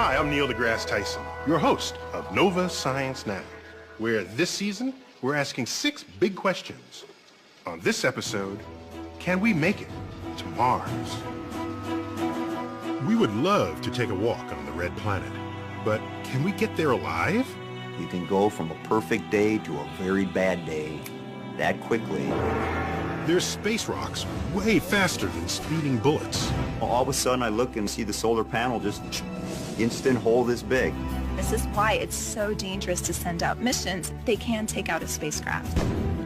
Hi, I'm Neil DeGrasse Tyson, your host of Nova Science Now, where this season we're asking 6 big questions. On this episode, can we make it to Mars? We would love to take a walk on the red planet, but can we get there alive? You can go from a perfect day to a very bad day that quickly. There's space rocks way faster than speeding bullets. All of a sudden I look and see the solar panel just instant hole this big. This is why it's so dangerous to send out missions. They can take out a spacecraft.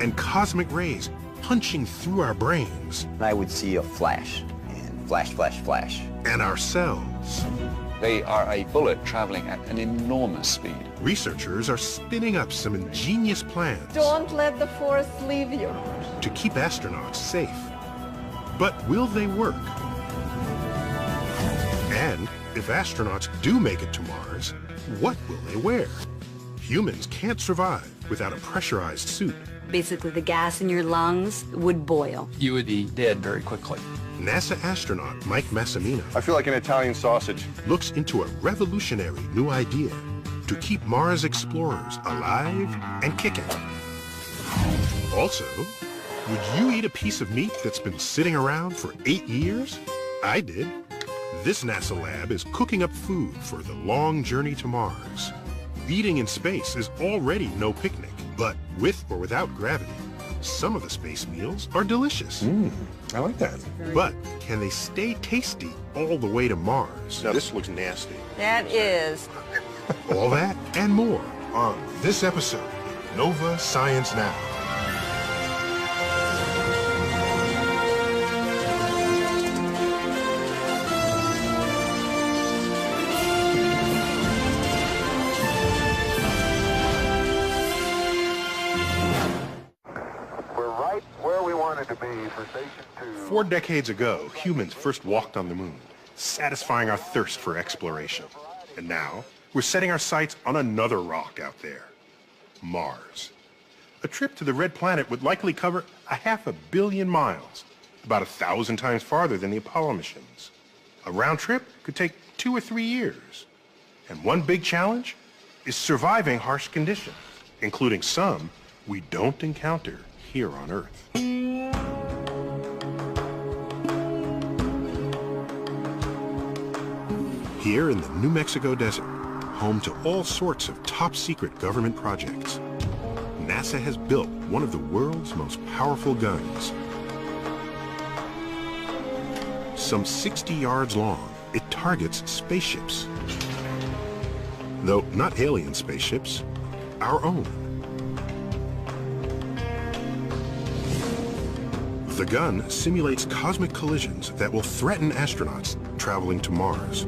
And cosmic rays punching through our brains. I would see a flash, and flash, flash, flash. And our cells. They are a bullet traveling at an enormous speed. Researchers are spinning up some ingenious plans. Don't let the force leave you. To keep astronauts safe. But will they work? And if astronauts do make it to Mars, what will they wear? Humans can't survive without a pressurized suit. Basically, the gas in your lungs would boil. You would be dead very quickly. NASA astronaut Mike Massimino I feel like an Italian sausage. looks into a revolutionary new idea to keep Mars explorers alive and kicking. Also, would you eat a piece of meat that's been sitting around for 8 years? I did. This NASA lab is cooking up food for the long journey to Mars. Eating in space is already no picnic, but with or without gravity, some of the space meals are delicious. I like that. But can they stay tasty all the way to Mars? Now this looks nasty. That is. All that and more on this episode of Nova Science Now. We're right where we wanted to be for Station 2. 4 decades ago, humans first walked on the moon, satisfying our thirst for exploration. And now, we're setting our sights on another rock out there, Mars. A trip to the red planet would likely cover 500 million miles, about 1,000 times farther than the Apollo missions. A round trip could take 2 or 3 years. And one big challenge is surviving harsh conditions, including some we don't encounter here on Earth. Here in the New Mexico desert, home to all sorts of top-secret government projects, NASA has built one of the world's most powerful guns. Some 60 yards long, it targets spaceships. Though not alien spaceships, our own. The gun simulates cosmic collisions that will threaten astronauts traveling to Mars.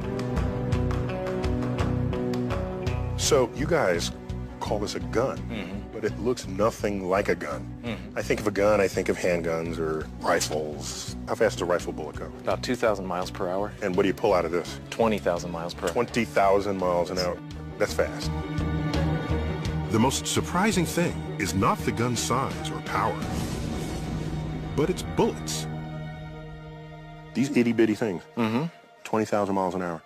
So you guys call this a gun, but it looks nothing like a gun. I think of a gun, I think of handguns or rifles. How fast does a rifle bullet go? About 2,000 miles per hour. And what do you pull out of this? 20,000 miles per hour. 20,000 miles an hour. That's fast. The most surprising thing is not the gun's size or power, but its bullets. These itty-bitty things, 20,000 miles an hour.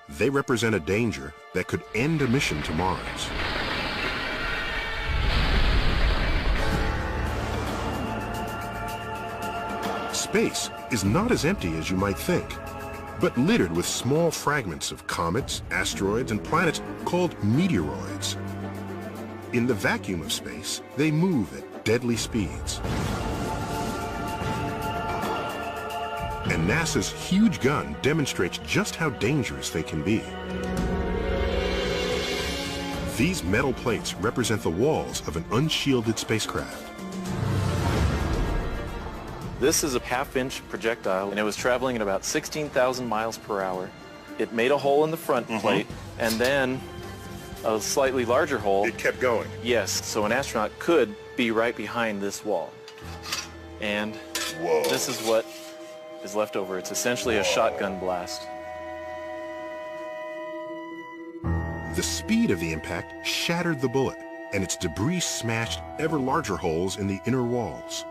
They represent a danger that could end a mission to Mars. Space is not as empty as you might think, but littered with small fragments of comets, asteroids, and planets called meteoroids. In the vacuum of space, they move at deadly speeds. And NASA's huge gun demonstrates just how dangerous they can be. These metal plates represent the walls of an unshielded spacecraft. This is a half-inch projectile, and it was traveling at about 16,000 miles per hour. It made a hole in the front plate, and then a slightly larger hole. It kept going. Yes, so an astronaut could be right behind this wall. And this is what is left over. It's essentially a shotgun blast. The speed of the impact shattered the bullet, and its debris smashed ever larger holes in the inner walls.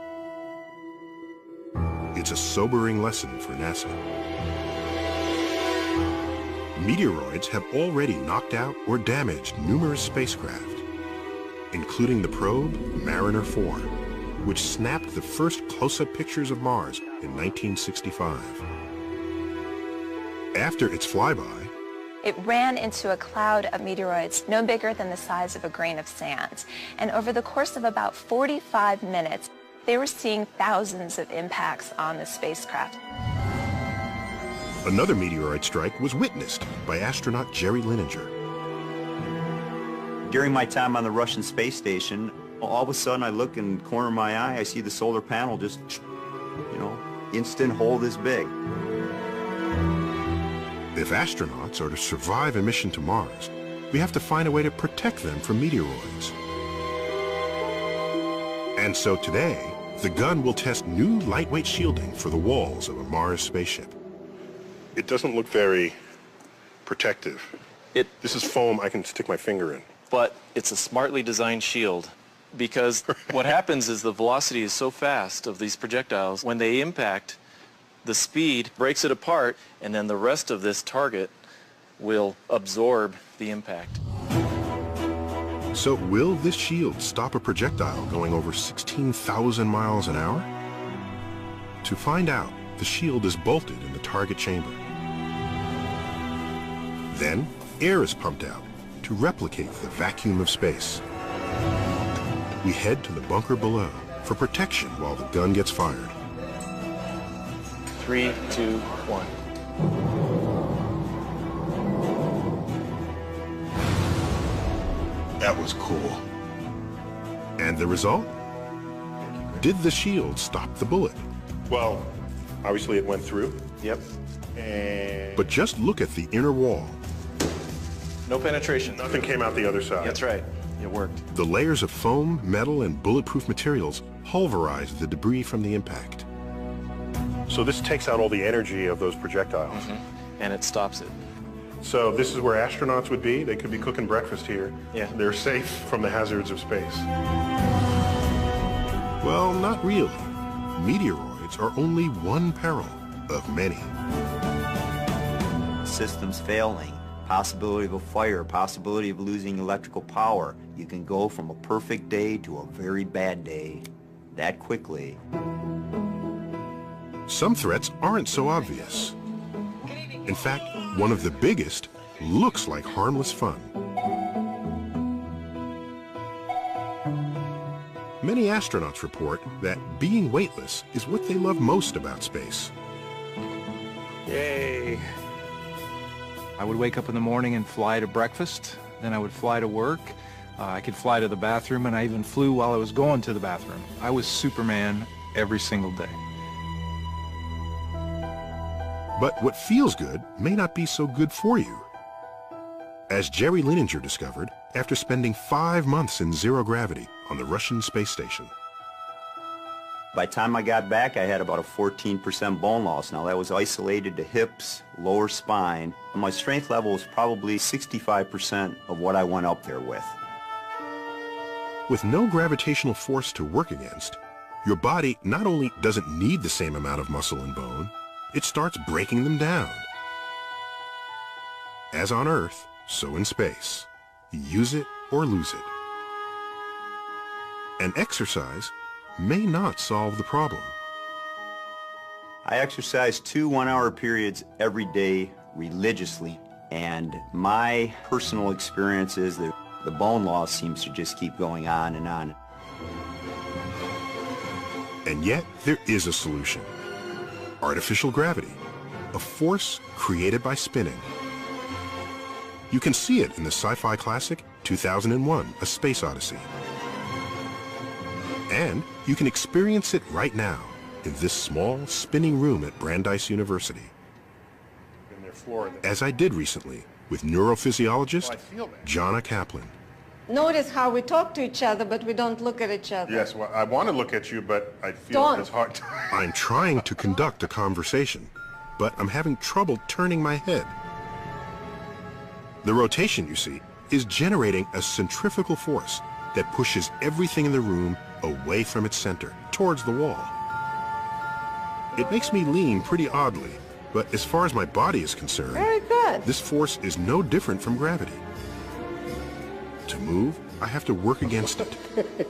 It's a sobering lesson for NASA. Meteoroids have already knocked out or damaged numerous spacecraft, including the probe Mariner 4, which snapped the first close-up pictures of Mars in 1965. After its flyby, It ran into a cloud of meteoroids no bigger than the size of a grain of sand. And over the course of about 45 minutes, they were seeing thousands of impacts on the spacecraft. another meteoroid strike was witnessed by astronaut Jerry Linenger. During my time on the Russian space station, all of a sudden I look in the corner of my eye, I see the solar panel just, instant hole this big. If astronauts are to survive a mission to Mars, we have to find a way to protect them from meteoroids. And so today, the gun will test new lightweight shielding for the walls of a Mars spaceship. It doesn't look very protective. This is foam I can stick my finger in. But it's a smartly designed shield, because what happens is the velocity is so fast of these projectiles, when they impact, the speed breaks it apart, and then the rest of this target will absorb the impact. So will this shield stop a projectile going over 16,000 miles an hour? To find out, the shield is bolted in the target chamber. Then, air is pumped out to replicate the vacuum of space. We head to the bunker below for protection while the gun gets fired. 3, 2, 1. That was cool. And the result? Did the shield stop the bullet? Well, obviously it went through. Yep. And But just look at the inner wall. No penetration. nothing came out the other side. That's right. It worked. The layers of foam, metal, and bulletproof materials pulverize the debris from the impact. So this takes out all the energy of those projectiles. And it stops it. So this is where astronauts would be. They could be cooking breakfast here. Yeah. They're safe from the hazards of space. Well, not really. Meteoroids are only one peril of many. Systems failing, possibility of a fire, possibility of losing electrical power. You can go from a perfect day to a very bad day that quickly. Some threats aren't so obvious. In fact, one of the biggest looks like harmless fun. Many astronauts report that being weightless is what they love most about space. Yay. I would wake up in the morning and fly to breakfast, then I would fly to work. I could fly to the bathroom, and I even flew while I was going to the bathroom. I was Superman every single day. But what feels good may not be so good for you. As Jerry Linenger discovered after spending 5 months in zero gravity on the Russian space station. By the time I got back, I had about a 14% bone loss. Now, that was isolated to hips, lower spine. My strength level was probably 65% of what I went up there with. With no gravitational force to work against, your body not only doesn't need the same amount of muscle and bone, it starts breaking them down. As on Earth, so in space. Use it or lose it. And exercise may not solve the problem. I exercise 2 one-hour periods every day religiously, and my personal experience is that the bone loss seems to just keep going on and on. And yet, there is a solution. Artificial gravity, a force created by spinning. You can see it in the sci-fi classic 2001, A Space Odyssey. And you can experience it right now in this small spinning room at Brandeis University. In their floor. As I did recently with neurophysiologist Jonna Kaplan. Notice how we talk to each other, but we don't look at each other. Yes, well, I want to look at you, but I feel Don't. it's hard to... I'm trying to conduct a conversation, but I'm having trouble turning my head. The rotation, you see, is generating a centrifugal force that pushes everything in the room away from its center, towards the wall. It makes me lean pretty oddly, but as far as my body is concerned, Very good. Good. This force is no different from gravity. To move, I have to work against it.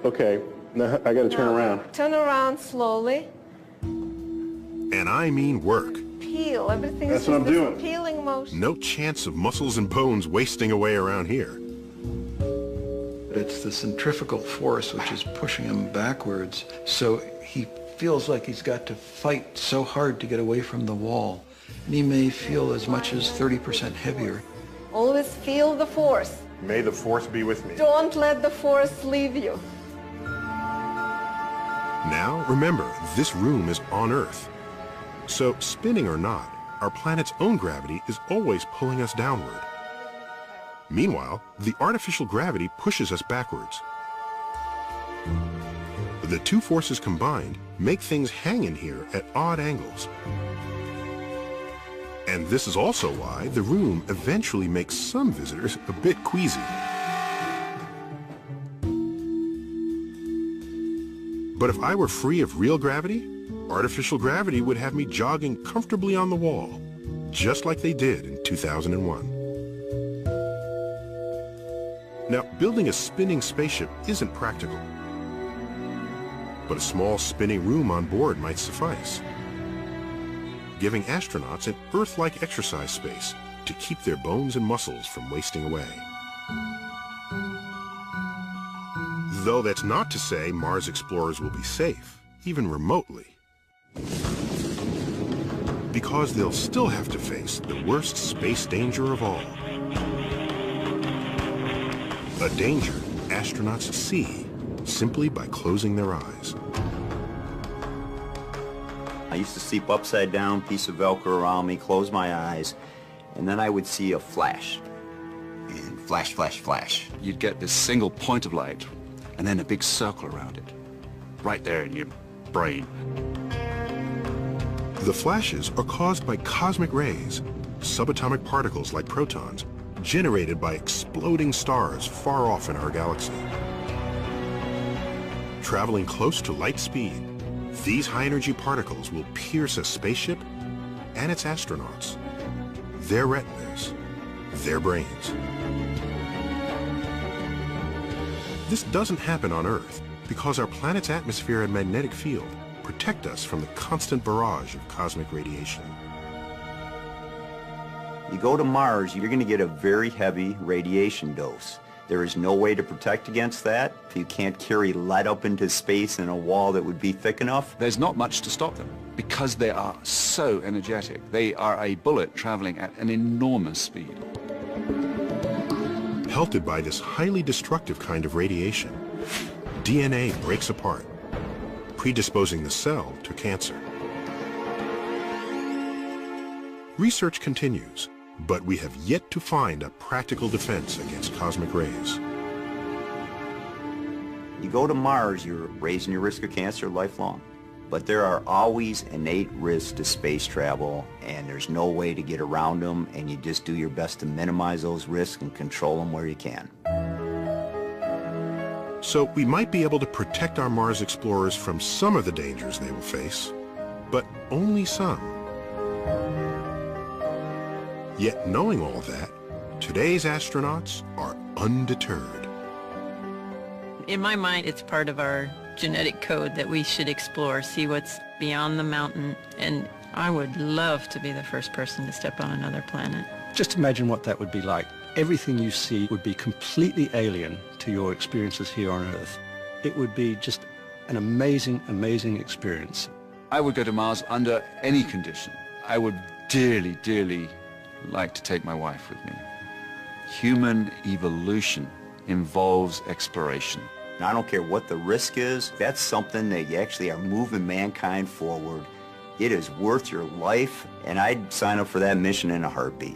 Okay, now I gotta turn around. Turn around slowly. And I mean work. Peel. Everything That's is what I'm just doing. peeling motion. No chance of muscles and bones wasting away around here. It's the centrifugal force which is pushing him backwards, so he feels like he's got to fight so hard to get away from the wall. And he may feel as much as 30% heavier. Always feel the force. May the force be with me. Don't let the force leave you. Now, remember, this room is on Earth. So, spinning or not, our planet's own gravity is always pulling us downward. Meanwhile, the artificial gravity pushes us backwards. The two forces combined make things hang in here at odd angles. And this is also why the room eventually makes some visitors a bit queasy. But if I were free of real gravity, artificial gravity would have me jogging comfortably on the wall, just like they did in 2001. Now, building a spinning spaceship isn't practical, but a small spinning room on board might suffice, giving astronauts an Earth-like exercise space to keep their bones and muscles from wasting away. Though that's not to say Mars explorers will be safe, even remotely, because they'll still have to face the worst space danger of all. A danger astronauts see simply by closing their eyes. I used to sleep upside down, piece of Velcro around me, close my eyes, and then I would see a flash. And flash, flash, flash. You'd get this single point of light, and then a big circle around it, right there in your brain. The flashes are caused by cosmic rays, subatomic particles like protons, generated by exploding stars far off in our galaxy. Traveling close to light speed, these high-energy particles will pierce a spaceship and its astronauts, their retinas, their brains. This doesn't happen on Earth because our planet's atmosphere and magnetic field protect us from the constant barrage of cosmic radiation. You go to Mars, you're going to get a very heavy radiation dose. There is no way to protect against that. You can't carry lead up into space in a wall that would be thick enough. There's not much to stop them because they are so energetic. They are a bullet traveling at an enormous speed. Pelted by this highly destructive kind of radiation, DNA breaks apart, predisposing the cell to cancer. Research continues, but we have yet to find a practical defense against cosmic rays. You go to Mars, you're raising your risk of cancer lifelong. But there are always innate risks to space travel, and there's no way to get around them, and you just do your best to minimize those risks and control them where you can. So we might be able to protect our Mars explorers from some of the dangers they will face, but only some. Yet knowing all that, today's astronauts are undeterred. In my mind, it's part of our genetic code that we should explore, see what's beyond the mountain, and I would love to be the first person to step on another planet. Just imagine what that would be like. Everything you see would be completely alien to your experiences here on Earth. It would be just an amazing, amazing experience. I would go to Mars under any condition. I would dearly, dearly like to take my wife with me. Human evolution involves exploration. I don't care what the risk is, that's something that you actually are moving mankind forward. It is worth your life, and I'd sign up for that mission in a heartbeat.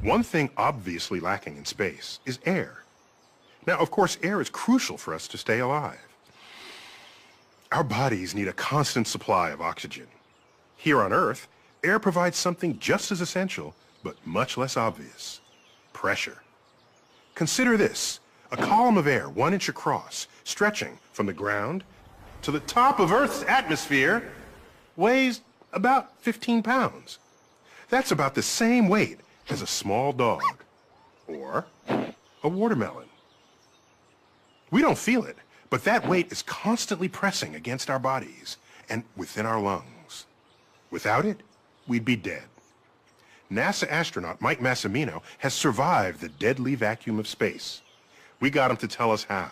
One thing obviously lacking in space is air. Now, of course, air is crucial for us to stay alive. Our bodies need a constant supply of oxygen. Here on Earth, air provides something just as essential, but much less obvious: pressure. Consider this: a column of air 1 inch across, stretching from the ground to the top of Earth's atmosphere, weighs about 15 pounds. That's about the same weight as a small dog or a watermelon. We don't feel it, but that weight is constantly pressing against our bodies and within our lungs. Without it, we'd be dead. NASA astronaut Mike Massimino has survived the deadly vacuum of space. We got him to tell us how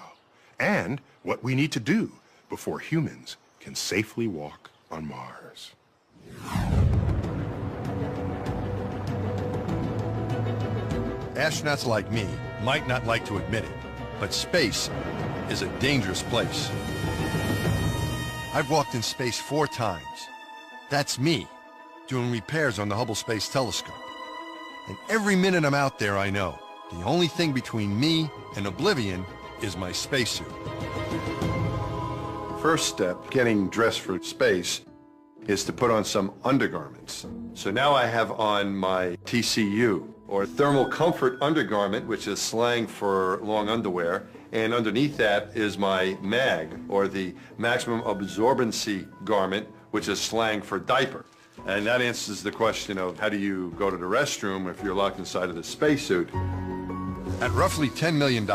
and what we need to do before humans can safely walk on Mars. Astronauts like me might not like to admit it, but space is a dangerous place. I've walked in space 4 times. That's me, doing repairs on the Hubble Space Telescope. And every minute I'm out there, I know the only thing between me and oblivion is my spacesuit. First step, getting dressed for space, is to put on some undergarments. So now I have on my TCU, or thermal comfort undergarment, which is slang for long underwear, and underneath that is my MAG, or the maximum absorbency garment, which is slang for diaper. And that answers the question of how do you go to the restroom if you're locked inside of the spacesuit. At roughly $10 million,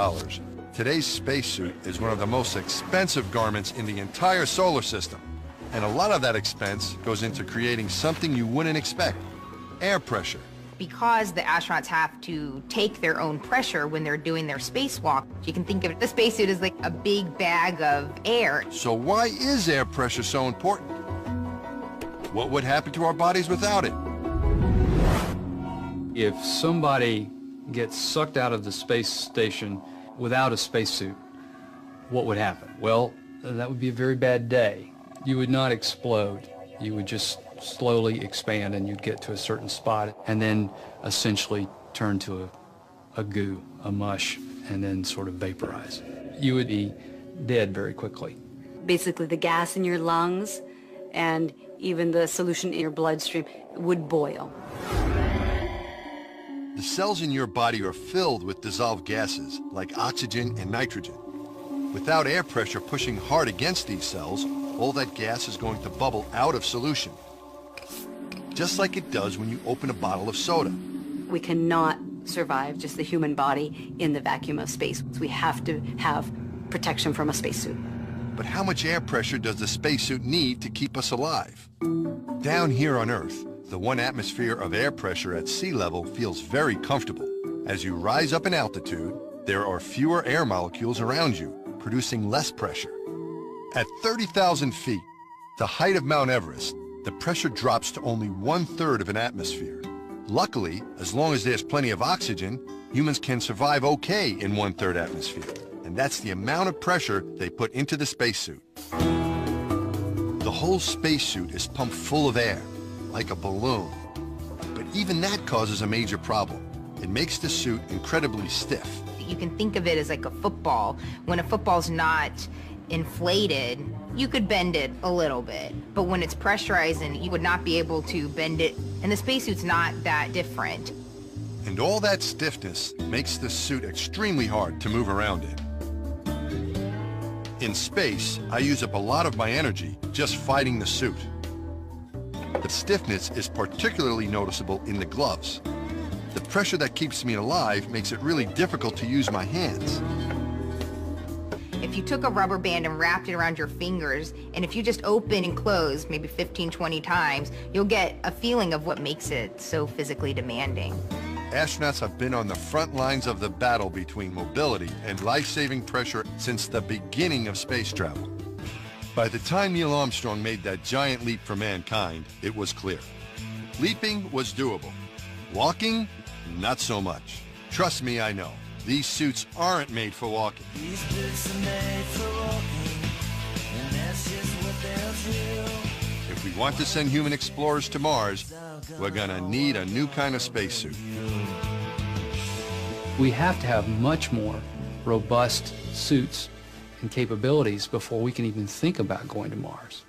today's spacesuit is one of the most expensive garments in the entire solar system. And a lot of that expense goes into creating something you wouldn't expect: air pressure. Because the astronauts have to take their own pressure when they're doing their spacewalk, you can think of the spacesuit as like a big bag of air. So why is air pressure so important? What would happen to our bodies without it? If somebody gets sucked out of the space station without a spacesuit, what would happen? Well, that would be a very bad day. You would not explode. You would just slowly expand, and you'd get to a certain spot and then essentially turn to a goo, a mush, and then sort of vaporize. You would be dead very quickly. Basically, the gas in your lungs and even the solution in your bloodstream would boil. The cells in your body are filled with dissolved gases like oxygen and nitrogen. Without air pressure pushing hard against these cells, all that gas is going to bubble out of solution, just like it does when you open a bottle of soda. We cannot survive, just the human body, in the vacuum of space. We have to have protection from a spacesuit. But how much air pressure does the spacesuit need to keep us alive? Down here on Earth, the 1 atmosphere of air pressure at sea level feels very comfortable. As you rise up in altitude, there are fewer air molecules around you, producing less pressure. At 30,000 feet, the height of Mount Everest, the pressure drops to only 1/3 of an atmosphere. Luckily, as long as there's plenty of oxygen, humans can survive okay in 1/3 atmosphere. And that's the amount of pressure they put into the spacesuit. The whole spacesuit is pumped full of air, like a balloon. But even that causes a major problem. It makes the suit incredibly stiff. You can think of it as like a football. When a football's not inflated, you could bend it a little bit. But when it's pressurized, and you would not be able to bend it. And the spacesuit's not that different. And all that stiffness makes the suit extremely hard to move around in. In space, I use up a lot of my energy just fighting the suit. The stiffness is particularly noticeable in the gloves. The pressure that keeps me alive makes it really difficult to use my hands. If you took a rubber band and wrapped it around your fingers, and if you just open and close maybe 15, 20 times, you'll get a feeling of what makes it so physically demanding. Astronauts have been on the front lines of the battle between mobility and life-saving pressure since the beginning of space travel. By the time Neil Armstrong made that giant leap for mankind, it was clear. Leaping was doable. Walking, not so much. Trust me, I know. These suits aren't made for walking. These boots are made for walking, and that's just what they'll do. If we want to send human explorers to Mars, we're gonna need a new kind of spacesuit. We have to have much more robust suits and capabilities before we can even think about going to Mars.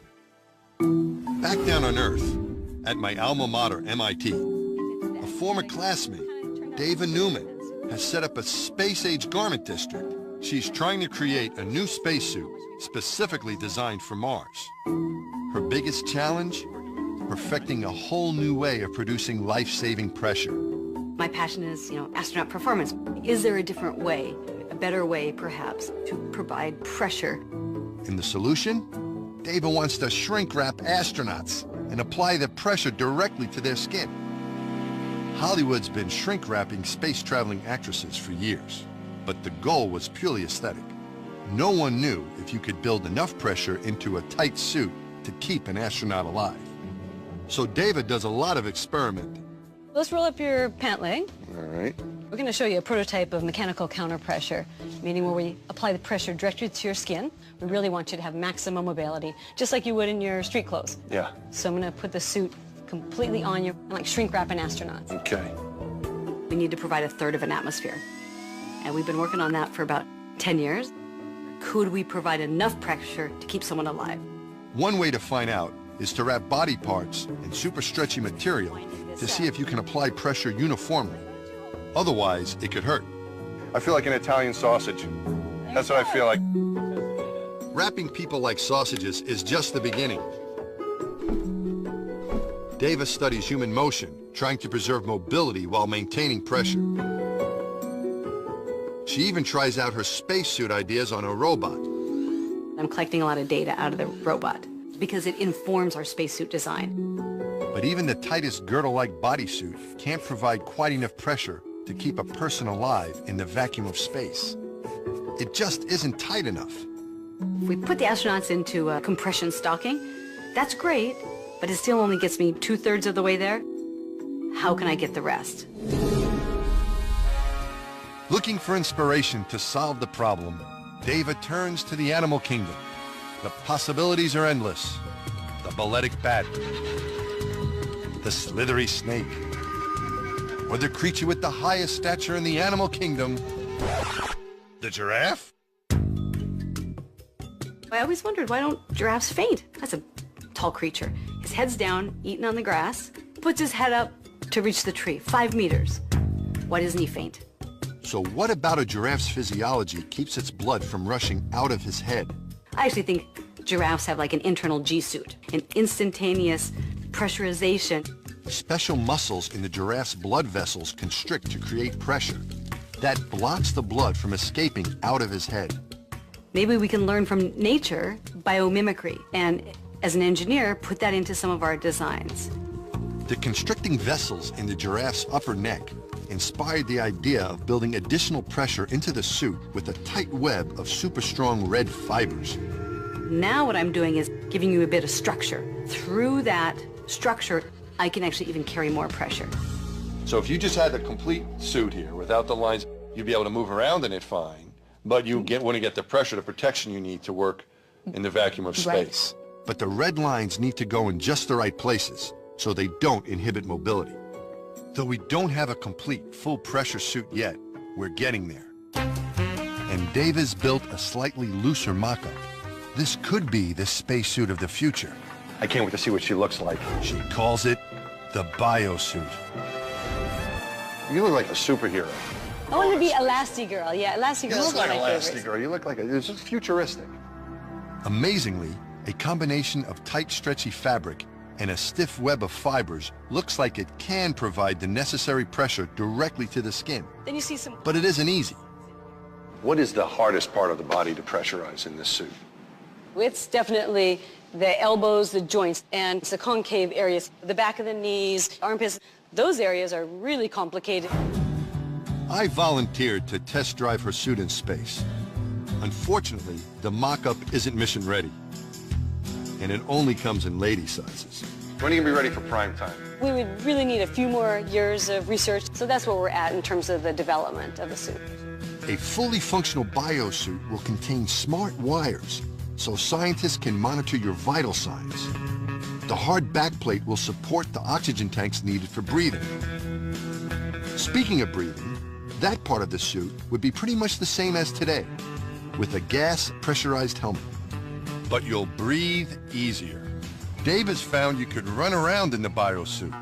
Back down on Earth, at my alma mater, MIT, a former classmate, Dava Newman, has set up a space-age garment district. She's trying to create a new spacesuit specifically designed for Mars. Her biggest challenge? Perfecting a whole new way of producing life-saving pressure. My passion is, astronaut performance. Is there a different way, a better way perhaps, to provide pressure? And the solution? Dava wants to shrink-wrap astronauts and apply the pressure directly to their skin. Hollywood's been shrink-wrapping space-traveling actresses for years, but the goal was purely aesthetic. No one knew if you could build enough pressure into a tight suit to keep an astronaut alive. So Dava does a lot of experimenting. Let's roll up your pant leg. All right. We're going to show you a prototype of mechanical counterpressure, meaning where we apply the pressure directly to your skin. We really want you to have maximum mobility, just like you would in your street clothes. Yeah. So I'm going to put the suit completely on you, like shrink wrap an astronaut. Okay. We need to provide a third of an atmosphere. And we've been working on that for about 10 years. Could we provide enough pressure to keep someone alive? One way to find out is to wrap body parts in super stretchy material to see if you can apply pressure uniformly. Otherwise, it could hurt. I feel like an Italian sausage. That's what I feel like. Wrapping people like sausages is just the beginning. Dava studies human motion, trying to preserve mobility while maintaining pressure. She even tries out her spacesuit ideas on a robot. I'm collecting a lot of data out of the robot because it informs our spacesuit design. But even the tightest girdle-like bodysuit can't provide quite enough pressure to keep a person alive in the vacuum of space. It just isn't tight enough. If we put the astronauts into a compression stocking, that's great, but it still only gets me 2/3 of the way there. How can I get the rest? Looking for inspiration to solve the problem, Dava turns to the animal kingdom. The possibilities are endless. The balletic bat, the slithery snake, or the creature with the highest stature in the animal kingdom, the giraffe? I always wondered, why don't giraffes faint? That's a tall creature. His head's down, eating on the grass, puts his head up to reach the tree, 5 meters. Why doesn't he faint? So what about a giraffe's physiology keeps its blood from rushing out of his head? I actually think giraffes have like an internal G-suit, an instantaneous pressurization. Special muscles in the giraffe's blood vessels constrict to create pressure. That blocks the blood from escaping out of his head. Maybe we can learn from nature biomimicry, and as an engineer, put that into some of our designs. The constricting vessels in the giraffe's upper neck inspired the idea of building additional pressure into the suit with a tight web of super strong red fibers. Now what I'm doing is giving you a bit of structure. Through that structure, I can actually even carry more pressure. So if you just had the complete suit here without the lines, you'd be able to move around in it fine, but you want to get the pressure, the protection you need to work in the vacuum of space. Right. But the red lines need to go in just the right places so they don't inhibit mobility. Though we don't have a complete full pressure suit yet, we're getting there. And Dava's built a slightly looser mock-up. This could be the spacesuit of the future. I can't wait to see what she looks like. She calls it the biosuit. You look like a superhero. I want to be Elastigirl. Yeah, Elastigirl You is look one like of my favorites. Elastigirl. You look like it's just futuristic. Amazingly, a combination of tight, stretchy fabric and a stiff web of fibers looks like it can provide the necessary pressure directly to the skin. Then you see some... But it isn't easy. What is the hardest part of the body to pressurize in this suit? It's definitely the elbows, the joints, and the concave areas, the back of the knees, armpits. Those areas are really complicated. I volunteered to test drive her suit in space. Unfortunately, the mock-up isn't mission ready. And it only comes in lady sizes. When are you going to be ready for prime time? We would really need a few more years of research, so that's where we're at in terms of the development of the suit. A fully functional biosuit will contain smart wires, so scientists can monitor your vital signs. The hard backplate will support the oxygen tanks needed for breathing. Speaking of breathing, That part of the suit would be pretty much the same as today, with a gas pressurized helmet. But you'll breathe easier. Dave has found you could run around in the biosuit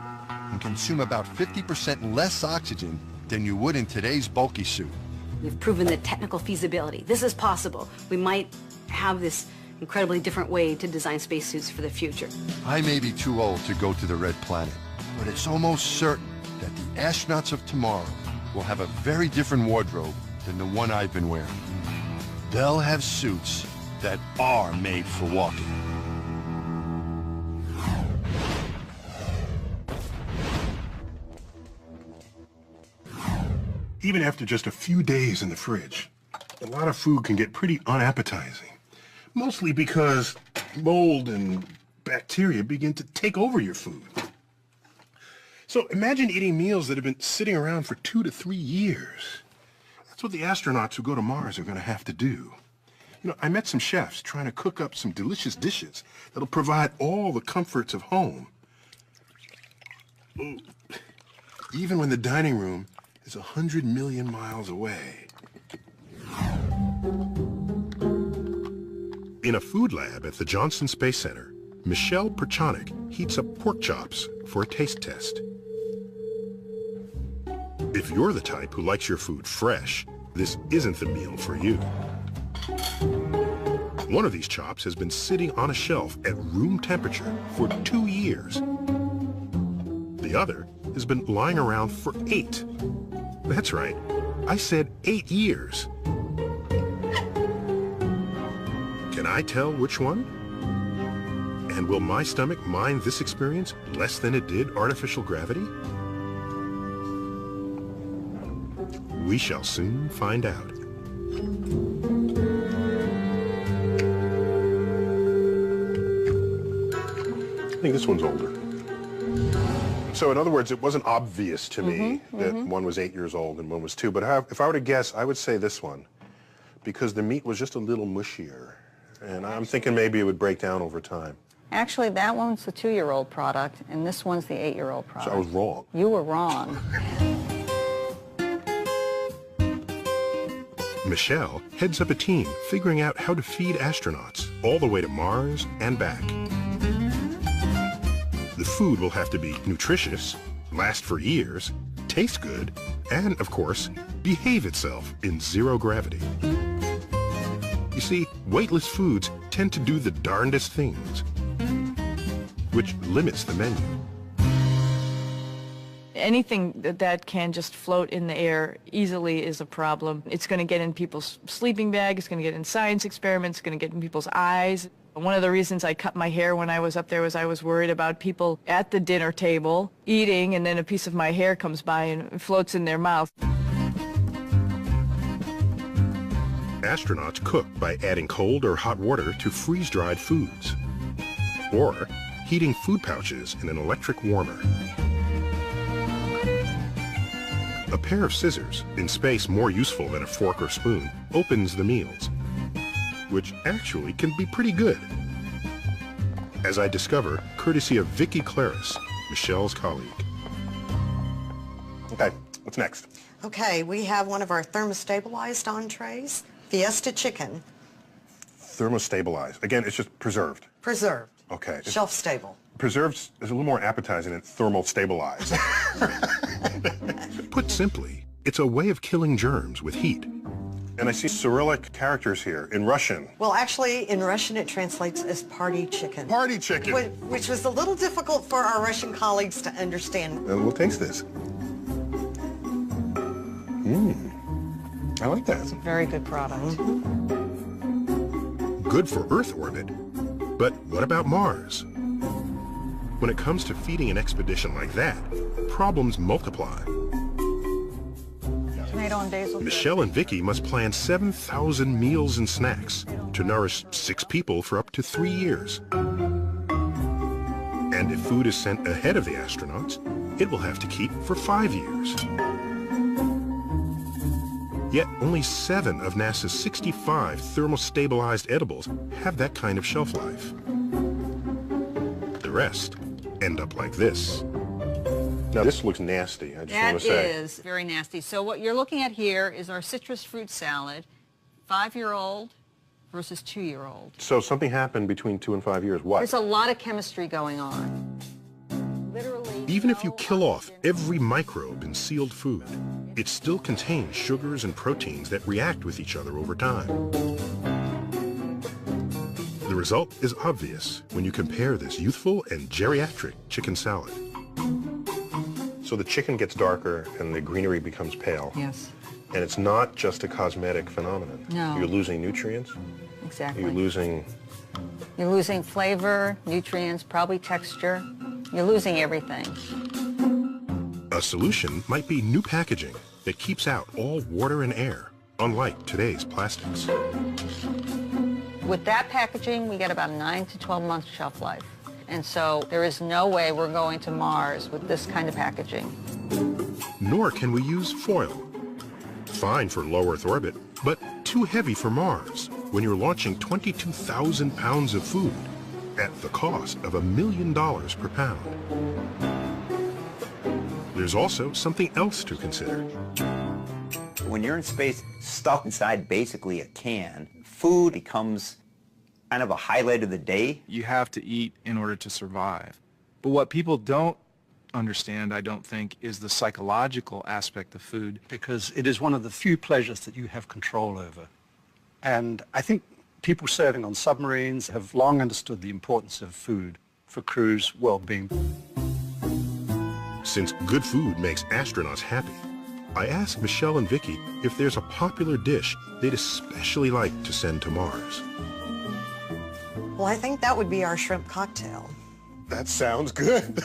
and consume about 50% less oxygen than you would in today's bulky suit. We've proven the technical feasibility. This is possible. We might have this incredibly different way to design spacesuits for the future. I may be too old to go to the Red Planet, but it's almost certain that the astronauts of tomorrow will have a very different wardrobe than the one I've been wearing. They'll have suits that are made for walking. Even after just a few days in the fridge, a lot of food can get pretty unappetizing. Mostly because mold and bacteria begin to take over your food. So imagine eating meals that have been sitting around for 2 to 3 years. That's what the astronauts who go to Mars are going to have to do. You know, I met some chefs trying to cook up some delicious dishes that'll provide all the comforts of home. Even when the dining room is 100 million miles away. In a food lab at the Johnson Space Center, Michelle Perchonik heats up pork chops for a taste test. If you're the type who likes your food fresh, this isn't the meal for you. One of these chops has been sitting on a shelf at room temperature for 2 years. The other has been lying around for 8. That's right, I said 8 years. Can I tell which one? And will my stomach mind this experience less than it did artificial gravity? We shall soon find out. I think this one's older. So in other words, it wasn't obvious to me that one was 8 years old and one was 2. But if I were to guess, I would say this one, because the meat was just a little mushier. And I'm thinking maybe it would break down over time. Actually, that one's the 2-year-old product, and this one's the 8-year-old product. So I was wrong. You were wrong. Michelle heads up a team figuring out how to feed astronauts all the way to Mars and back. The food will have to be nutritious, last for years, taste good, and, of course, behave itself in zero gravity. You see, weightless foods tend to do the darndest things, which limits the menu. Anything that can just float in the air easily is a problem. It's going to get in people's sleeping bag, it's going to get in science experiments, it's going to get in people's eyes. One of the reasons I cut my hair when I was up there was I was worried about people at the dinner table eating, and then a piece of my hair comes by and floats in their mouth. Astronauts cook by adding cold or hot water to freeze-dried foods, or heating food pouches in an electric warmer. A pair of scissors, in space more useful than a fork or spoon, opens the meals, which actually can be pretty good, as I discover courtesy of Vicki Claris, Michelle's colleague. Okay, what's next? Okay, we have one of our thermostabilized entrees, Fiesta chicken. Thermostabilized. Again, it's just preserved. Preserved. Okay. Shelf stable. Preserved is a little more appetizing than thermal stabilized. Put simply, it's a way of killing germs with heat. And I see Cyrillic characters here in Russian. Well, actually, in Russian, it translates as party chicken. Party chicken. Which was a little difficult for our Russian colleagues to understand. And we'll taste this. I like that. It's a very good product. Good for Earth orbit. But what about Mars? When it comes to feeding an expedition like that, problems multiply. Tomato and basil. Michelle and Vicki must plan 7,000 meals and snacks to nourish 6 people for up to 3 years. And if food is sent ahead of the astronauts, it will have to keep for 5 years. Yet only 7 of NASA's 65 thermostabilized edibles have that kind of shelf life. The rest end up like this. Now this looks nasty, I just want That to say. is very nasty. So what you're looking at here is our citrus fruit salad, 5-year-old versus 2-year-old. So something happened between 2 and 5 years. What? There's a lot of chemistry going on. Literally. Even if you kill off every microbe in sealed food, it still contains sugars and proteins that react with each other over time. The result is obvious when you compare this youthful and geriatric chicken salad. So the chicken gets darker and the greenery becomes pale. Yes. And it's not just a cosmetic phenomenon. No. You're losing nutrients. Exactly. You're losing flavor, nutrients, probably texture. You're losing everything. A solution might be new packaging that keeps out all water and air, unlike today's plastics. With that packaging, we get about 9 to 12 months shelf life. And so there is no way we're going to Mars with this kind of packaging. Nor can we use foil. Fine for low Earth orbit, but too heavy for Mars when you're launching 22,000 pounds of food at the cost of $1 million per pound. There's also something else to consider. When you're in space, stuck inside basically a can, food becomes kind of a highlight of the day. You have to eat in order to survive. But what people don't understand, I don't think, is the psychological aspect of food. Because it is one of the few pleasures that you have control over. And I think people serving on submarines have long understood the importance of food for crew's well-being. Since good food makes astronauts happy, I asked Michelle and Vicky if there's a popular dish they'd especially like to send to Mars. Well, I think that would be our shrimp cocktail. That sounds good.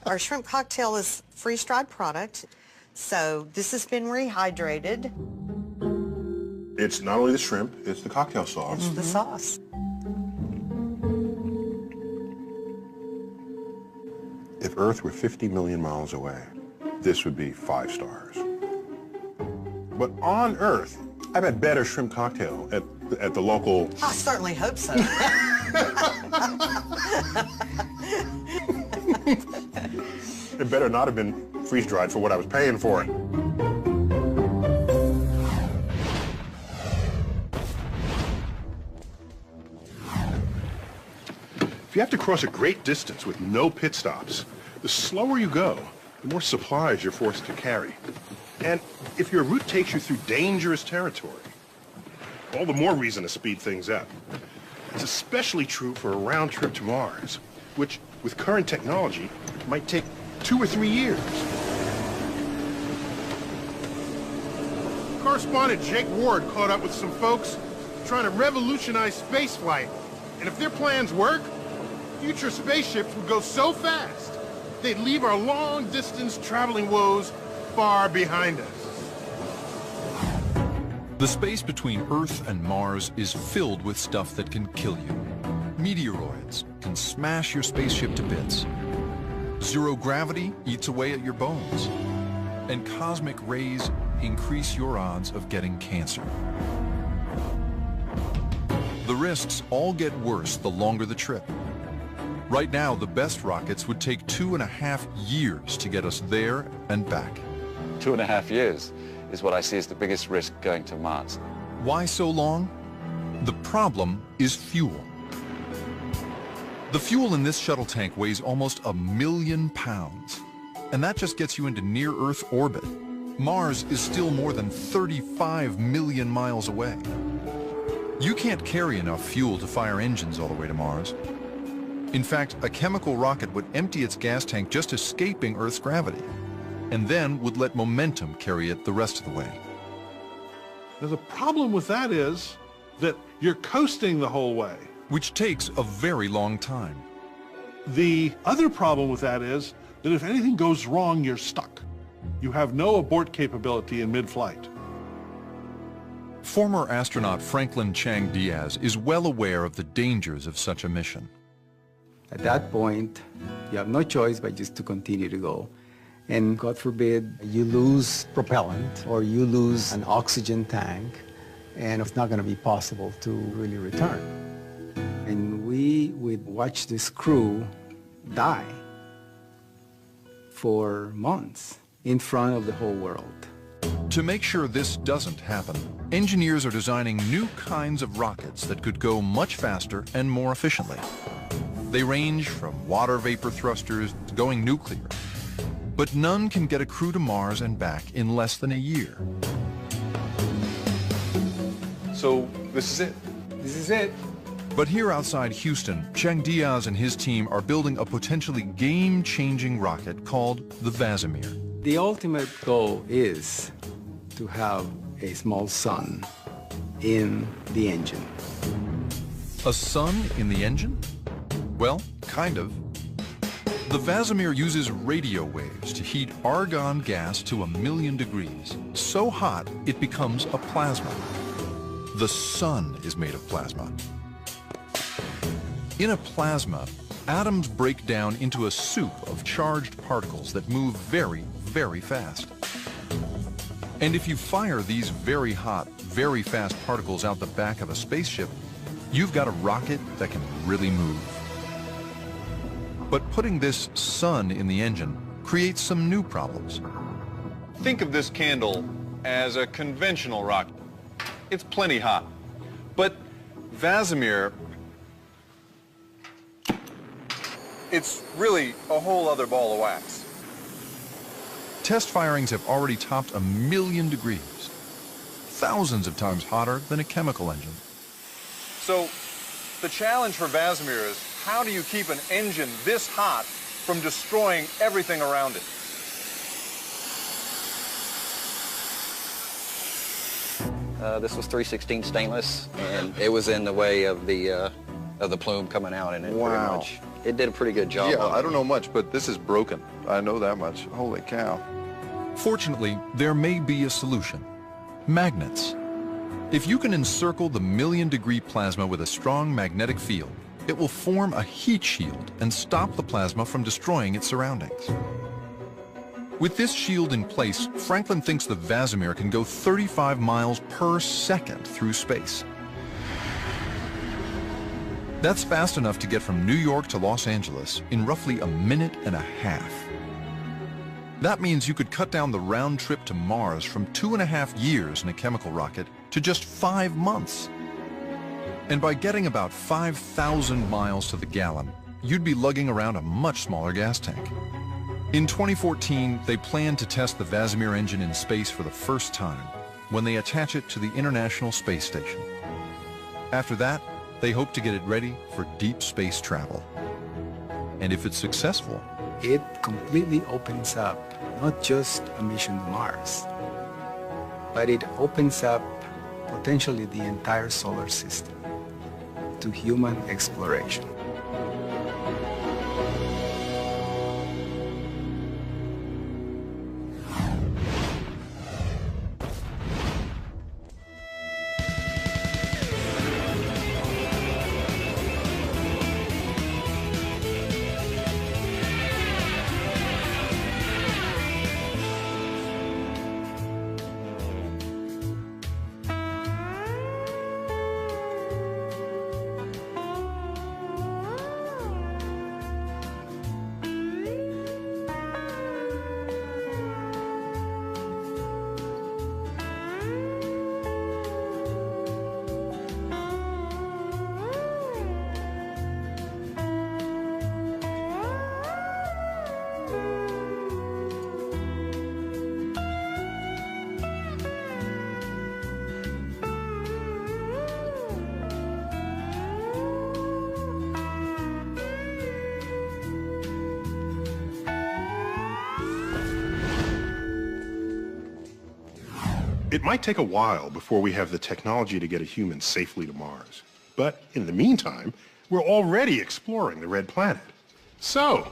Our shrimp cocktail is freeze-dried product, so this has been rehydrated. It's not only the shrimp, it's the cocktail sauce. It's the sauce. If Earth were 50 million miles away, this would be 5 stars. But on Earth, I've had better shrimp cocktail at the local... I certainly hope so. It better not have been freeze-dried for what I was paying for it. If you have to cross a great distance with no pit stops, the slower you go, the more supplies you're forced to carry. And if your route takes you through dangerous territory, all the more reason to speed things up. It's especially true for a round trip to Mars, which, with current technology, might take 2 or 3 years. Correspondent Jake Ward caught up with some folks trying to revolutionize spaceflight. And if their plans work, future spaceships would go so fast, they'd leave our long-distance traveling woes far behind us. The space between Earth and Mars is filled with stuff that can kill you. Meteoroids can smash your spaceship to bits. Zero gravity eats away at your bones. And cosmic rays increase your odds of getting cancer. The risks all get worse the longer the trip. Right now, the best rockets would take 2.5 years to get us there and back. 2.5 years is what I see as the biggest risk going to Mars. Why so long? The problem is fuel. The fuel in this shuttle tank weighs almost 1 million pounds, and that just gets you into near-Earth orbit. Mars is still more than 35 million miles away. You can't carry enough fuel to fire engines all the way to Mars. In fact, a chemical rocket would empty its gas tank just escaping Earth's gravity, and then would let momentum carry it the rest of the way. Now, the problem with that is that you're coasting the whole way. Which takes a very long time. The other problem with that is that if anything goes wrong, you're stuck. You have no abort capability in mid-flight. Former astronaut Franklin Chang Diaz is well aware of the dangers of such a mission. At that point, you have no choice but just to continue to go. And God forbid, you lose propellant or you lose an oxygen tank, and it's not going to be possible to really return. And we would watch this crew die for months in front of the whole world. To make sure this doesn't happen, engineers are designing new kinds of rockets that could go much faster and more efficiently. They range from water vapor thrusters to going nuclear. But none can get a crew to Mars and back in less than a year. So this is it? This is it. But here outside Houston, Chang Diaz and his team are building a potentially game-changing rocket called the Vasimir. The ultimate goal is to have a small sun in the engine. A sun in the engine? Well, kind of. The Vasimir uses radio waves to heat argon gas to 1,000,000 degrees, so hot it becomes a plasma. The sun is made of plasma. In a plasma, atoms break down into a soup of charged particles that move very, very fast. And if you fire these very hot, very fast particles out the back of a spaceship, you've got a rocket that can really move. But putting this sun in the engine creates some new problems. Think of this candle as a conventional rocket. It's plenty hot. But Vasimir, it's really a whole other ball of wax. Test firings have already topped 1,000,000 degrees, thousands of times hotter than a chemical engine. So the challenge for Vasimir is, how do you keep an engine this hot from destroying everything around it? This was 316 stainless, and it was in the way of the plume coming out, and it pretty much, it did a pretty good job. Yeah, I don't know much, but this is broken. I know that much. Holy cow. Fortunately, there may be a solution. Magnets. If you can encircle the 1,000,000-degree plasma with a strong magnetic field, it will form a heat shield and stop the plasma from destroying its surroundings. With this shield in place, Franklin thinks the Vasimir can go 35 miles per second through space. That's fast enough to get from New York to Los Angeles in roughly a minute and a half. That means you could cut down the round trip to Mars from 2.5 years in a chemical rocket to just 5 months. And by getting about 5,000 miles to the gallon, you'd be lugging around a much smaller gas tank. In 2014, they plan to test the Vasimir engine in space for the first time when they attach it to the International Space Station. After that, they hope to get it ready for deep space travel. And if it's successful, It completely opens up not just a mission to Mars, but it opens up potentially the entire solar system to human exploration. It might take a while before we have the technology to get a human safely to Mars. But in the meantime, we're already exploring the Red Planet. So,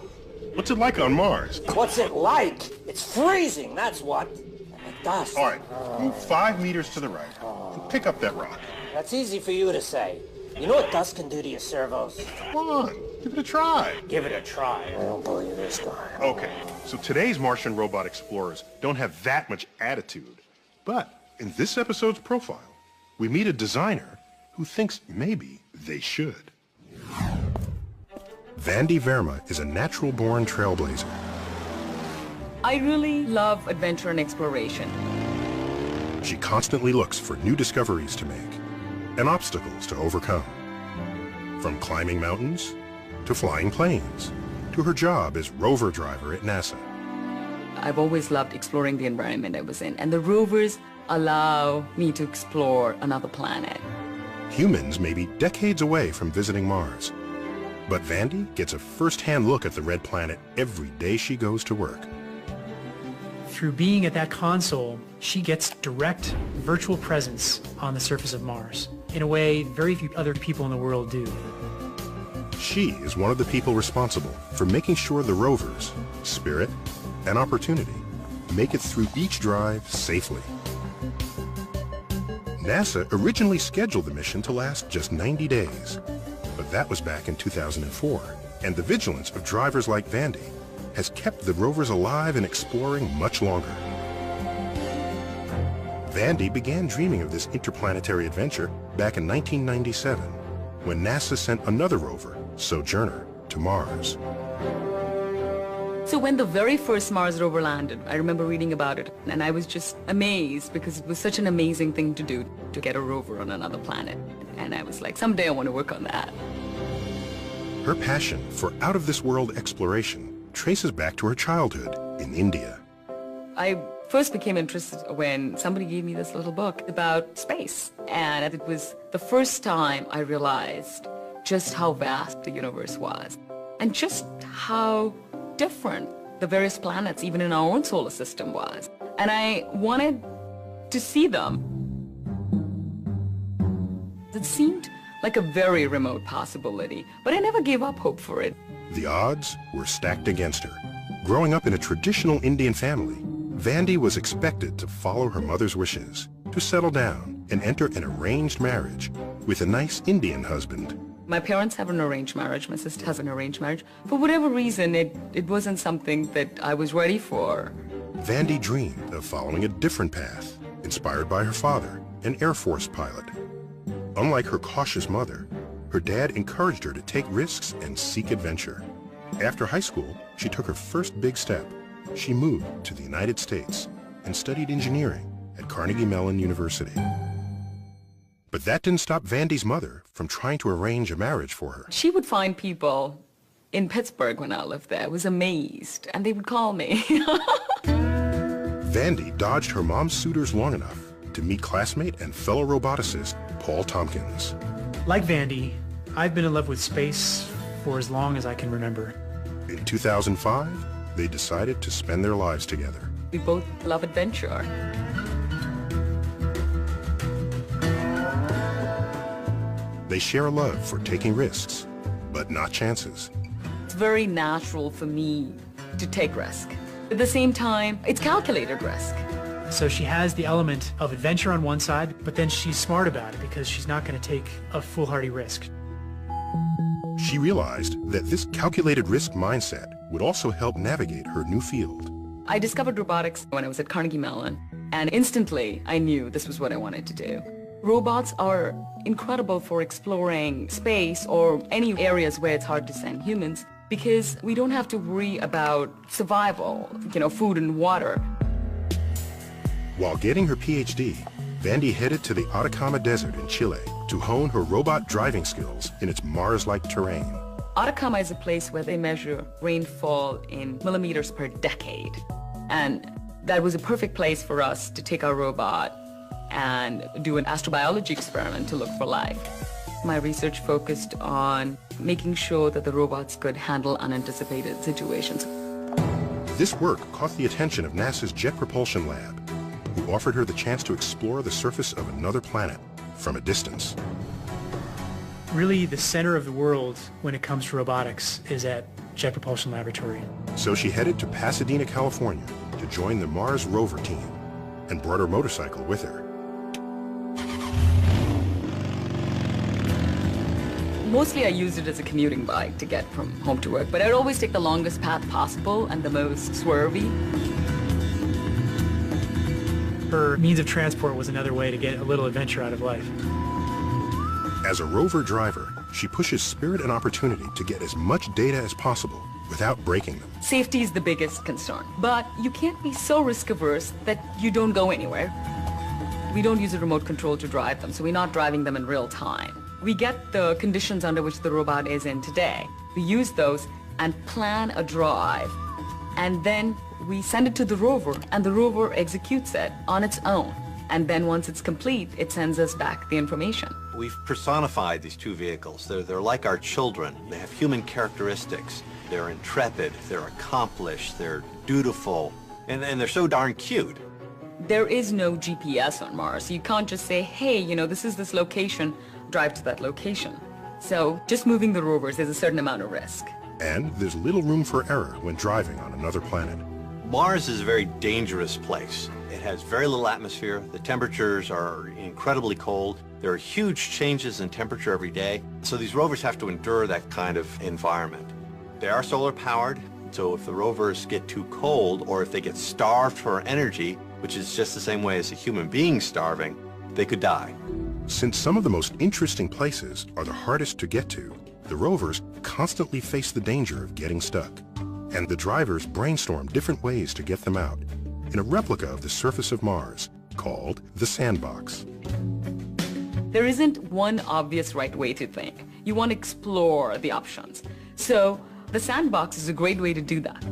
what's it like on Mars? What's it like? It's freezing, that's what. And dust. All right, move 5 meters to the right and pick up that rock. That's easy for you to say. You know what dust can do to your servos? Come on, give it a try. Give it a try. I don't believe this guy. Okay, so today's Martian robot explorers don't have that much attitude. But in this episode's profile, we meet a designer who thinks maybe they should. Vandy Verma is a natural-born trailblazer. I really love adventure and exploration. She constantly looks for new discoveries to make and obstacles to overcome. From climbing mountains to flying planes to her job as rover driver at NASA. I've always loved exploring the environment I was in, and the rovers allow me to explore another planet. Humans may be decades away from visiting Mars, but Vandy gets a first-hand look at the red planet every day she goes to work. Through being at that console, she gets direct virtual presence on the surface of Mars in a way very few other people in the world do. She is one of the people responsible for making sure the rovers, Spirit and Opportunity, make it through each drive safely. NASA originally scheduled the mission to last just 90 days, but that was back in 2004, and the vigilance of drivers like Vandy has kept the rovers alive and exploring much longer. Vandy began dreaming of this interplanetary adventure back in 1997, when NASA sent another rover, Sojourner, to Mars. So when the very first Mars rover landed, I remember reading about it, and I was just amazed because it was such an amazing thing to do, to get a rover on another planet. And I was like, someday I want to work on that. Her passion for out-of-this-world exploration traces back to her childhood in India. I first became interested when somebody gave me this little book about space. And it was the first time I realized just how vast the universe was and just how different the various planets, even in our own solar system, was. And I wanted to see them. It seemed like a very remote possibility, but I never gave up hope for it. The odds were stacked against her. Growing up in a traditional Indian family, Vandy was expected to follow her mother's wishes, to settle down and enter an arranged marriage with a nice Indian husband. My parents have an arranged marriage. My sister has an arranged marriage. For whatever reason, it wasn't something that I was ready for. Vandy dreamed of following a different path, inspired by her father, an Air Force pilot. Unlike her cautious mother, her dad encouraged her to take risks and seek adventure. After high school, she took her first big step. She moved to the United States and studied engineering at Carnegie Mellon University. But that didn't stop Vandy's mother from trying to arrange a marriage for her. She would find people in Pittsburgh when I lived there. I was amazed, and they would call me. Vandy dodged her mom's suitors long enough to meet classmate and fellow roboticist Paul Tompkins. Like Vandy, I've been in love with space for as long as I can remember. In 2005, they decided to spend their lives together. We both love adventure. They share a love for taking risks, but not chances. It's very natural for me to take risk. At the same time, it's calculated risk. So she has the element of adventure on one side, but then she's smart about it because she's not going to take a foolhardy risk. She realized that this calculated risk mindset would also help navigate her new field. I discovered robotics when I was at Carnegie Mellon, and instantly I knew this was what I wanted to do. Robots are incredible for exploring space or any areas where it's hard to send humans because we don't have to worry about survival, food and water. While getting her PhD, Vandy headed to the Atacama Desert in Chile to hone her robot driving skills in its Mars-like terrain. Atacama is a place where they measure rainfall in millimeters per decade. And that was a perfect place for us to take our robot and do an astrobiology experiment to look for life. My research focused on making sure that the robots could handle unanticipated situations. This work caught the attention of NASA's Jet Propulsion Lab, who offered her the chance to explore the surface of another planet from a distance. Really, the center of the world when it comes to robotics is at Jet Propulsion Laboratory. So she headed to Pasadena, California to join the Mars rover team and brought her motorcycle with her. Mostly I used it as a commuting bike to get from home to work, but I'd always take the longest path possible and the most swervy. Her means of transport was another way to get a little adventure out of life. As a rover driver, she pushes Spirit and Opportunity to get as much data as possible without breaking them. Safety is the biggest concern, but you can't be so risk-averse that you don't go anywhere. We don't use a remote control to drive them, so we're not driving them in real time. We get the conditions under which the robot is in today. We use those and plan a drive, and then we send it to the rover, and the rover executes it on its own. And then once it's complete, it sends us back the information. We've personified these two vehicles. They're like our children. They have human characteristics. They're intrepid, they're accomplished, they're dutiful, and they're so darn cute. There is no GPS on Mars. You can't just say, hey, you know, this is this location, drive to that location. So just moving the rovers is a certain amount of risk. And there's little room for error when driving on another planet. Mars is a very dangerous place. It has very little atmosphere. The temperatures are incredibly cold. There are huge changes in temperature every day. So these rovers have to endure that kind of environment. They are solar powered, so if the rovers get too cold or if they get starved for energy, which is just the same way as a human being starving, they could die. Since some of the most interesting places are the hardest to get to, the rovers constantly face the danger of getting stuck. And the drivers brainstorm different ways to get them out in a replica of the surface of Mars called the Sandbox. There isn't one obvious right way to think. You want to explore the options. So the Sandbox is a great way to do that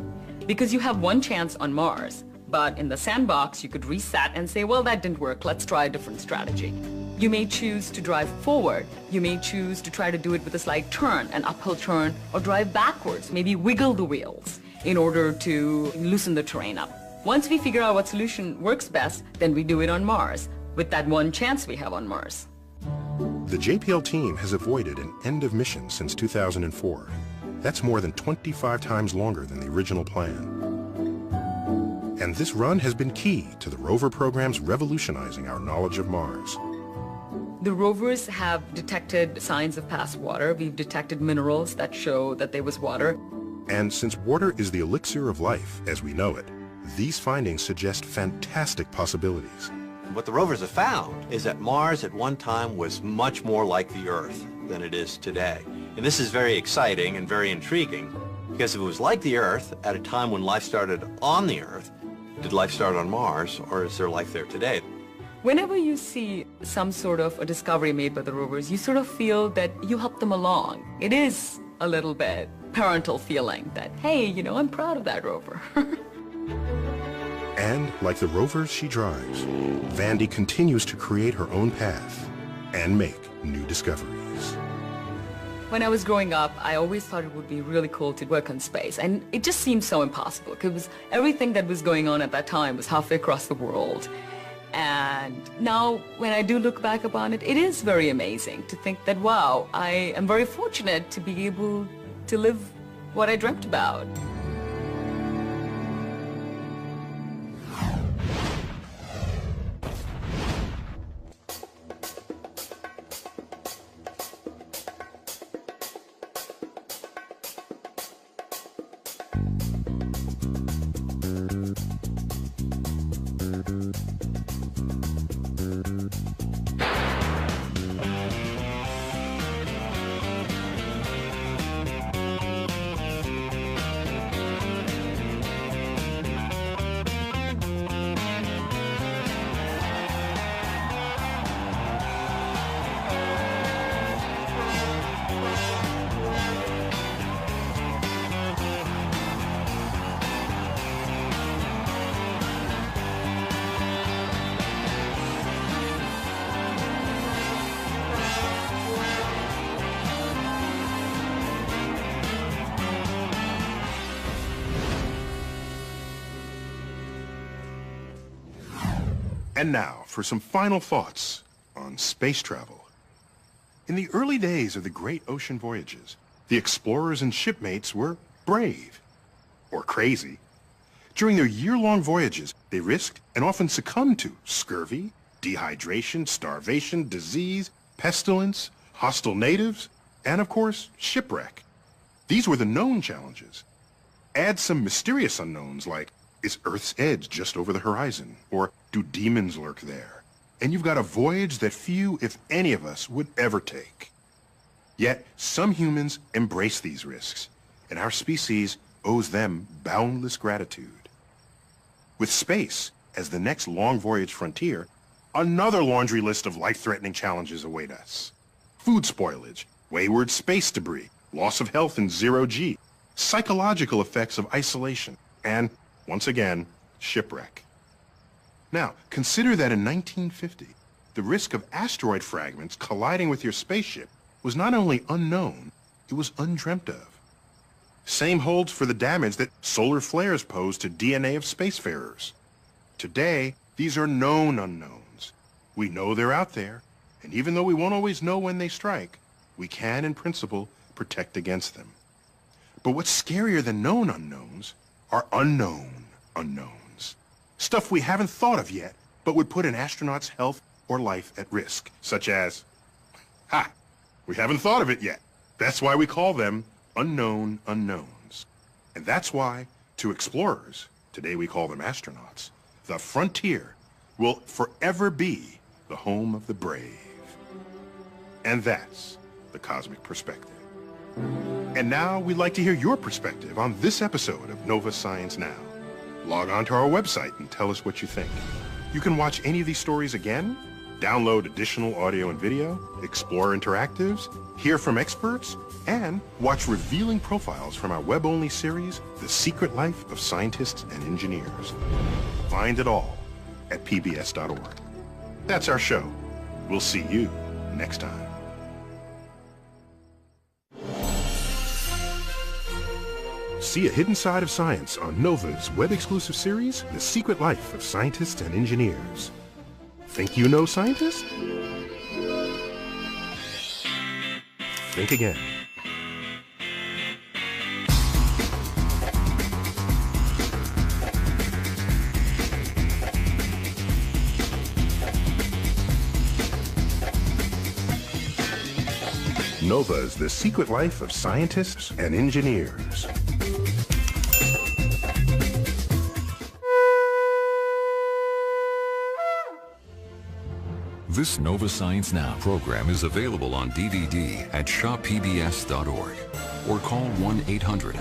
because you have one chance on Mars, but in the Sandbox you could reset and say, well, that didn't work, let's try a different strategy. You may choose to drive forward. You may choose to try to do it with a slight turn, an uphill turn, or drive backwards, maybe wiggle the wheels in order to loosen the terrain up. Once we figure out what solution works best, then we do it on Mars, with that one chance we have on Mars. The JPL team has avoided an end of mission since 2004. That's more than 25 times longer than the original plan. And this run has been key to the rover programs revolutionizing our knowledge of Mars. The rovers have detected signs of past water. We've detected minerals that show that there was water. And since water is the elixir of life as we know it, these findings suggest fantastic possibilities. What the rovers have found is that Mars at one time was much more like the Earth than it is today. And this is very exciting and very intriguing because if it was like the Earth at a time when life started on the Earth, did life start on Mars or is there life there today? Whenever you see some sort of a discovery made by the rovers, you sort of feel that you helped them along. It is a little bit parental feeling that, hey, you know, I'm proud of that rover. And like the rovers she drives, Vandy continues to create her own path and make new discoveries. When I was growing up, I always thought it would be really cool to work in space, and it just seemed so impossible because everything that was going on at that time was halfway across the world. And now, when I do look back upon it, it is very amazing to think that, wow, I am very fortunate to be able to live what I dreamt about. And now for some final thoughts on space travel. In the early days of the great ocean voyages, the explorers and shipmates were brave or crazy. During their year-long voyages, they risked and often succumbed to scurvy, dehydration, starvation, disease, pestilence, hostile natives, and of course, shipwreck. These were the known challenges. Add some mysterious unknowns like, is Earth's edge just over the horizon? Or do demons lurk there? And you've got a voyage that few, if any of us, would ever take. Yet, some humans embrace these risks, and our species owes them boundless gratitude. With space as the next long voyage frontier, another laundry list of life-threatening challenges await us. Food spoilage, wayward space debris, loss of health in zero-G, psychological effects of isolation, and, once again, shipwreck. Now, consider that in 1950, the risk of asteroid fragments colliding with your spaceship was not only unknown, it was undreamt of. Same holds for the damage that solar flares pose to DNA of spacefarers. Today, these are known unknowns. We know they're out there, and even though we won't always know when they strike, we can, in principle, protect against them. But what's scarier than known unknowns are unknown unknowns. Stuff we haven't thought of yet, but would put an astronaut's health or life at risk, such as, we haven't thought of it yet. That's why we call them unknown unknowns. And that's why, to explorers, today we call them astronauts, the frontier will forever be the home of the brave. And that's the Cosmic Perspective. And now we'd like to hear your perspective on this episode of Nova Science Now. Log on to our website and tell us what you think. You can watch any of these stories again, download additional audio and video, explore interactives, hear from experts, and watch revealing profiles from our web-only series, The Secret Life of Scientists and Engineers. Find it all at pbs.org. That's our show. We'll see you next time. See a hidden side of science on Nova's web-exclusive series, The Secret Life of Scientists and Engineers. Think you know scientists? Think again. Nova's The Secret Life of Scientists and Engineers. This Nova Science Now program is available on DVD at shoppbs.org or call 1-800